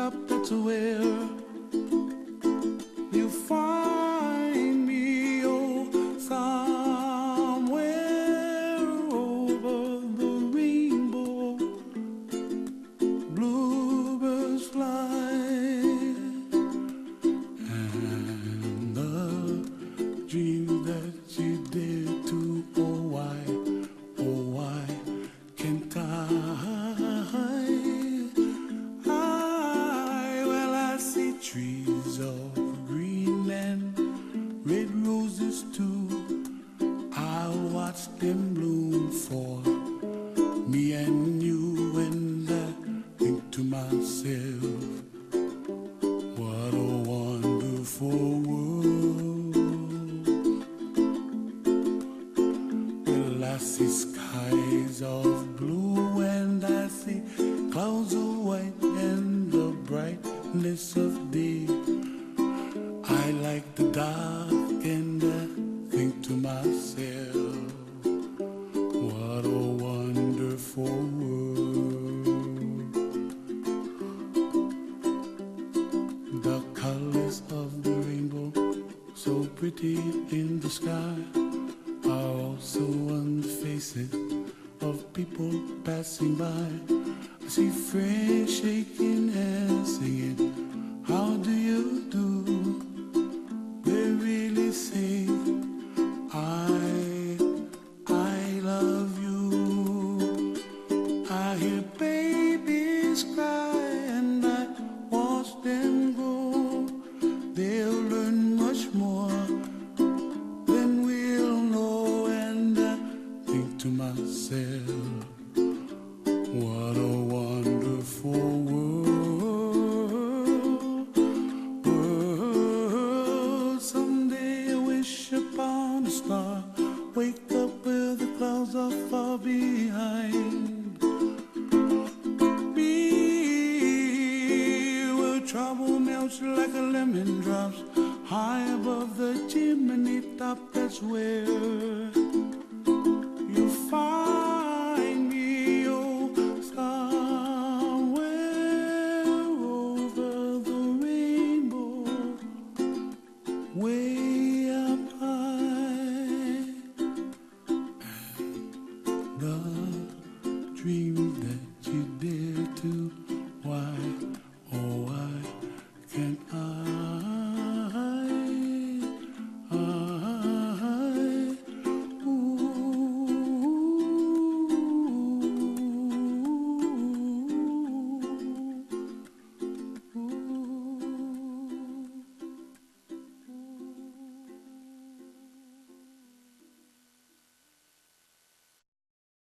top, that's where you find me, oh, somewhere over the rainbow. Bluebirds fly, and the dream that you did to, oh, why can't I see trees of green and red roses too. I'll watch them bloom for me and you, and I think to myself, what a wonderful world. Well, I see skies of blue and I see clouds of white and the brightness of day. I like the dark and I think to myself, what a wonderful world. The colors of the rainbow, so pretty in the sky, are also on the faces of people passing by. I see friends shaking hands, singing, how do you do? They really say, I love you. I hear babies cry and I watch them grow. They'll learn much more than we'll know, and I think to myself, what a wonderful world. Someday I wish upon a star, wake up where the clouds are far behind me, where trouble melts like a lemon drops high above the chimney top. That's where you find me, oh, somewhere over the rainbow, way